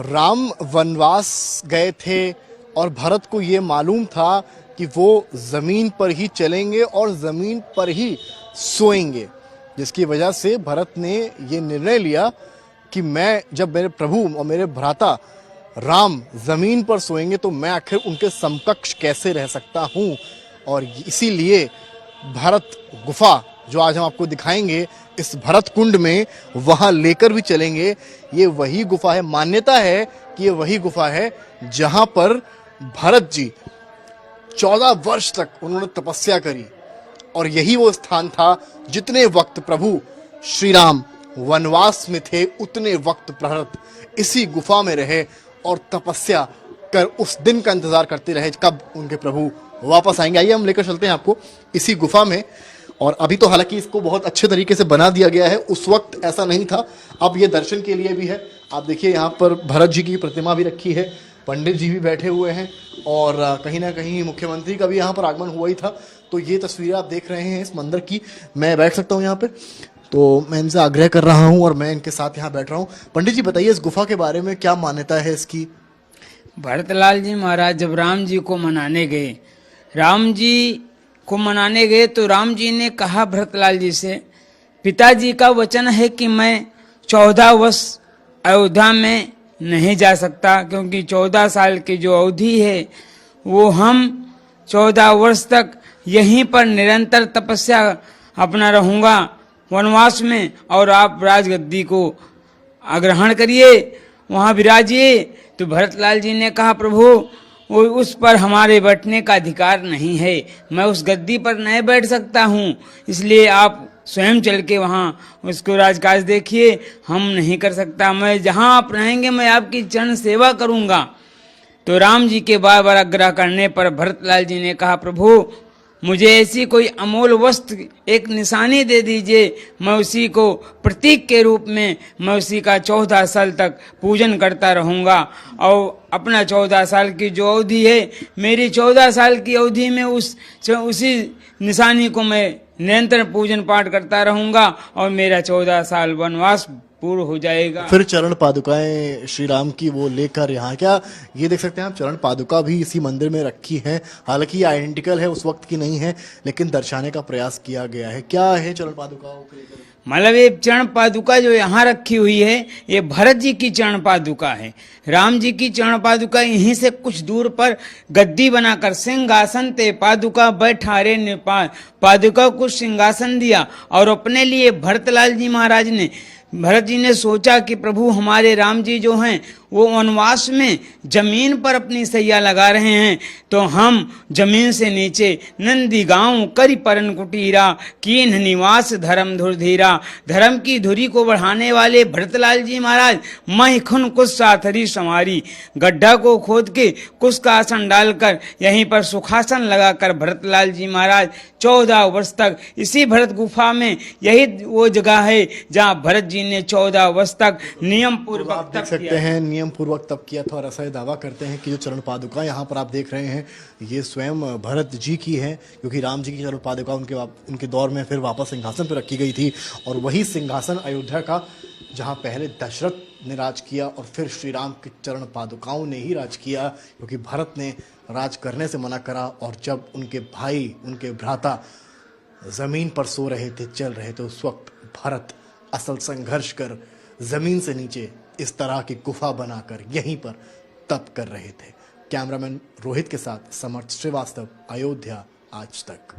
राम वनवास गए थे और भरत को ये मालूम था कि वो जमीन पर ही चलेंगे और जमीन पर ही सोएंगे, जिसकी वजह से भरत ने ये निर्णय लिया कि मैं जब मेरे प्रभु और मेरे भ्राता राम जमीन पर सोएंगे तो मैं आखिर उनके समकक्ष कैसे रह सकता हूँ। और इसीलिए भरत गुफा जो आज हम आपको दिखाएंगे इस भरत कुंड में, वहां लेकर भी चलेंगे। ये वही गुफा है, मान्यता है कि ये वही गुफा है जहां पर भरत जी 14 वर्ष तक उन्होंने तपस्या करी और यही वो स्थान था जितने वक्त प्रभु श्री राम वनवास में थे उतने वक्त भरत इसी गुफा में रहे और तपस्या कर उस दिन का इंतजार करते रहे कब उनके प्रभु वापस आएंगे। आइए हम लेकर चलते हैं आपको इसी गुफा में। और अभी तो हालांकि इसको बहुत अच्छे तरीके से बना दिया गया है, उस वक्त ऐसा नहीं था। अब ये दर्शन के लिए भी है। आप देखिए यहाँ पर भरत जी की प्रतिमा भी रखी है, पंडित जी भी बैठे हुए हैं और कहीं ना कहीं मुख्यमंत्री का भी यहाँ पर आगमन हुआ ही था। तो ये तस्वीरें आप देख रहे हैं इस मंदिर की। मैं बैठ सकता हूँ यहाँ पे, तो मैं इनसे आग्रह कर रहा हूँ और मैं इनके साथ यहाँ बैठ रहा हूँ। पंडित जी बताइए इस गुफा के बारे में क्या मान्यता है इसकी? भरतलाल जी महाराज जब राम जी को मनाने गए, तो राम जी ने कहा भरतलाल जी से, पिताजी का वचन है कि मैं 14 वर्ष अयोध्या में नहीं जा सकता, क्योंकि 14 साल की जो अवधि है वो हम 14 वर्ष तक यहीं पर निरंतर तपस्या अपना रहूंगा वनवास में, और आप राजगद्दी को आग्रहण करिए, वहां विराजिए। तो भरतलाल जी ने कहा, प्रभु वो उस पर हमारे बैठने का अधिकार नहीं है, मैं उस गद्दी पर नहीं बैठ सकता हूँ, इसलिए आप स्वयं चल के वहाँ उसको राजकाज देखिए, हम नहीं कर सकता, मैं जहाँ आप रहेंगे मैं आपकी चरण सेवा करूँगा। तो राम जी के बार बार आग्रह करने पर भरतलाल जी ने कहा, प्रभु मुझे ऐसी कोई अमोल वस्तु एक निशानी दे दीजिए, मैं उसी को प्रतीक के रूप में मैं उसी का 14 साल तक पूजन करता रहूँगा। और अपना 14 साल की जो अवधि है, मेरी 14 साल की अवधि में उसी निशानी को मैं निरंतर पूजन पाठ करता रहूँगा और मेरा 14 साल वनवास पूर्ण हो जाएगा। फिर चरण पादुकाएं श्री राम की वो लेकर यहाँ, क्या ये देख सकते हैं आप, चरण पादुका भी इसी मंदिर में रखी है। हालांकि ये आइडेंटिकल है, उस वक्त की नहीं है, लेकिन दर्शाने का प्रयास किया गया है। क्या है चरण पादुकाओं को लेकर? मतलब ये चरण पादुका जो यहाँ रखी हुई है ये भरत जी की चरण पादुका है। राम जी की चरण पादुका यहीं से कुछ दूर पर गद्दी बनाकर सिंहासन ते पादुका बैठारे निपाल, पादुका को सिंहासन दिया और अपने लिए भरतलाल जी महाराज ने, भरत जी ने सोचा कि प्रभु हमारे राम जी जो हैं वो वनवास में जमीन पर अपनी सैया लगा रहे हैं, तो हम जमीन से नीचे नंदी गांव करी परन कुटीरा, कीन निवास धर्म धुरधीरा, धर्म की धुरी को बढ़ाने वाले भरतलाल जी महाराज मही खुन कुछ साथरी संवारी, गड्ढा को खोद के कुछ का आसन डालकर यहीं पर सुखासन लगाकर भरतलाल जी महाराज 14 वर्ष तक इसी भरत गुफा में, यही वो जगह है जहाँ भरत जी ने 14 वर्ष तक नियम पूर्वक देख सकते हैं नियम पूर्वक तप किया था। और ऐसा दावा करते हैं कि जो चरण पादुका यहाँ पर आप देख रहे हैं ये स्वयं भरत जी की है, क्योंकि राम जी की चरण पादुका उनके दौर में फिर वापस सिंहासन पर रखी गई थी। और वही सिंहासन अयोध्या का जहाँ पहले दशरथ ने राज किया और फिर श्री राम की चरण पादुकाओं ने ही राज किया, क्योंकि भरत ने राज करने से मना करा। और जब उनके भाई, उनके भ्राता जमीन पर सो रहे थे, चल रहे थे, उस वक्त भरत असल संघर्ष कर जमीन से नीचे इस तरह की गुफा बनाकर यहीं पर तप कर रहे थे। कैमरामैन रोहित के साथ समर्थ श्रीवास्तव, अयोध्या आज तक।